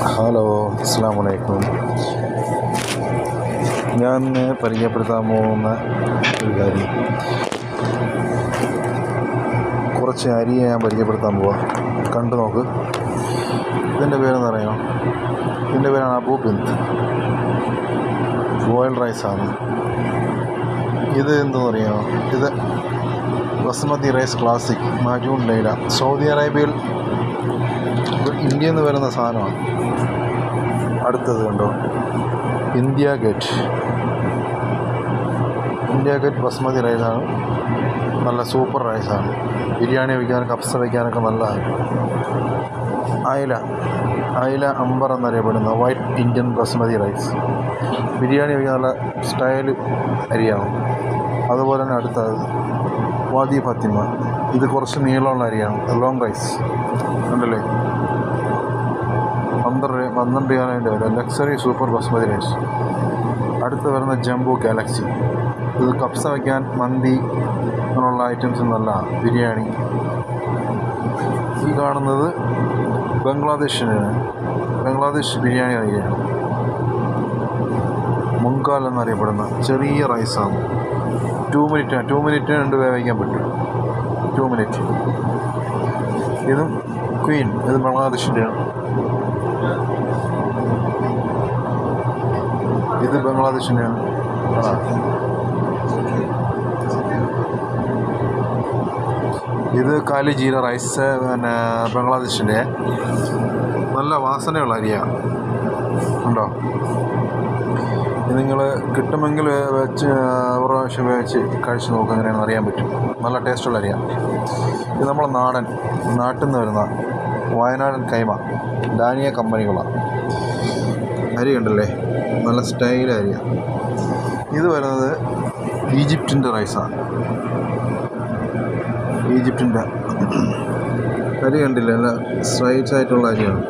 Hello, അസ്സലാമു അലൈക്കും. ഞാൻ പരിചയപ്പെടുത്താൻ പോകുന്ന ഒരു കാര്യം, കുറച്ച് അരിയെ ഞാൻ പരിചയപ്പെടുത്താൻ പോവാം. കണ്ടു നോക്ക്. ഇതിൻ്റെ പേരെന്ന് പറയാമോ? ഇതിൻ്റെ പേരാണ് അബൂബിന്ദ്. ബോയിൽഡ് റൈസാണ് ഇത്. എന്തെന്ന് പറയാമോ? ഇത് ബസ്മതി റൈസ് ക്ലാസിക് മാജൂൺ ലൈല. സൗദി അറേബ്യയിൽ ഇന്ത്യയിൽ നിന്ന് വരുന്ന സാധനമാണ്. അടുത്തത് കണ്ടോ, ഇന്ത്യ ഗേറ്റ് ബസ്മതി റൈസാണ്. നല്ല സൂപ്പർ റൈസാണ്. ബിരിയാണി വയ്ക്കാനും കപ്സ വയ്ക്കാനൊക്കെ നല്ലതാണ്. അയില അമ്പർ എന്നറിയപ്പെടുന്ന white Indian basmati rice. Biryani വയ്ക്കാൻ നല്ല സ്റ്റൈൽ അരിയാണ്. അതുപോലെ തന്നെ അടുത്തത് വാദി ഫാത്തിമ. ഇത് കുറച്ച് നീളമുള്ള അരിയാണ്, ലോങ് റൈസ്. ഉണ്ടല്ലേ, 12,000 വില. Luxury super basmati rice. അടുത്ത് വരുന്ന ജംബോ ഗാലക്സി. ഇത് കപ്സ വയ്ക്കാൻ, മന്തി അങ്ങനെയുള്ള ഐറ്റംസ് നല്ല ബിരിയാണി. ഈ കാണുന്നത് ബംഗ്ലാദേശ് ബിരിയാണി അരിയാണ്. മുങ്കാൽ എന്നറിയപ്പെടുന്ന ചെറിയ റൈസാണ്. 2 മിനിറ്റ് രണ്ട് വേവിക്കാൻ പറ്റും. 2 മിനിറ്റ്. ഇതും ക്വീൻ. ഇത് ബംഗ്ലാദേശിൻ്റെയാണ്. ഇത് ബംഗ്ലാദേശിൻ്റെയാണ്. ഇത് കാലി ജീര റൈസ്, പിന്നെ ബംഗ്ലാദേശിൻ്റെ. നല്ല വാസനയുള്ള അരിയാണ്. ഉണ്ടോ? ഇത് നിങ്ങൾ കിട്ടുമെങ്കിൽ വെച്ച് ഒരു പ്രാവശ്യം വെച്ച് കഴിച്ച് നോക്കുക, എങ്ങനെയാണെന്ന് അറിയാൻ പറ്റും. നല്ല ടേസ്റ്റുള്ള അരിയാണ്. ഇത് നമ്മളെ നാട്ടിൽ നിന്ന് വരുന്ന വയനാടൻ കൈമ ഡാനിയ കമ്പനികളാണ്. അരി കണ്ടല്ലേ, നല്ല സ്റ്റൈൽ അരിയാണ്. ഇത് വരുന്നത് ഈജിപ്തിൻ്റെ റൈസാണ്. ഈജിപ്തിൻ്റെ അരി കണ്ടില്ല, നല്ല സ്ട്രൈറ്റ് ആയിട്ടുള്ള അരിയാണ്.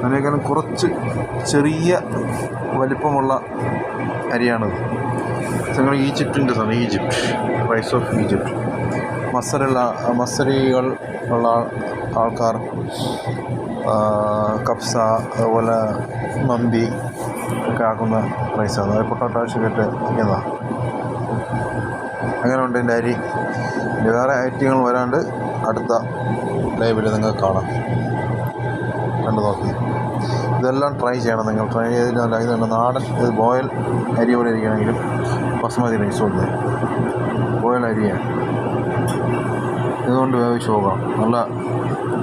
അതിനേക്കാളും കുറച്ച് ചെറിയ വലിപ്പമുള്ള അരിയാണിത്. ഞങ്ങൾ ഈജിപ്തിൻ്റെ സാധനം. Egypt rice of Egypt. മസരികൾ ഉള്ള ആൾക്കാർ കപ്സ അതുപോലെ മന്തി ഒക്കെ ആക്കുന്ന റൈസാണ്. അത് പൊട്ടാറ്റോ ചിക്കറ്റ് ഇതാ. അങ്ങനെ ഉണ്ട് എൻ്റെ അരി. വേറെ ഐറ്റങ്ങൾ വരാണ്ട് അടുത്ത ലൈവിൽ നിങ്ങൾക്ക് കാണാം. കണ്ടു നോക്കി. ഇതെല്ലാം ട്രൈ ചെയ്യണം നിങ്ങൾ. ട്രൈ ചെയ്തില്ല. ഇതുണ്ട് നാടൻ. ഇത് ബോയിൽ അരി പോലെ ഇരിക്കണമെങ്കിലും ബസ്മതി റൈസ് കൊണ്ട് ബോയിൽ അരിയാണ്. ഇതുകൊണ്ട് വേവിച്ച് പോകാം. നല്ല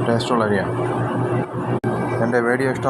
ടേസ്റ്റുള്ള അരിയാണ്. എൻ്റെ വീഡിയോ ഇഷ്ടം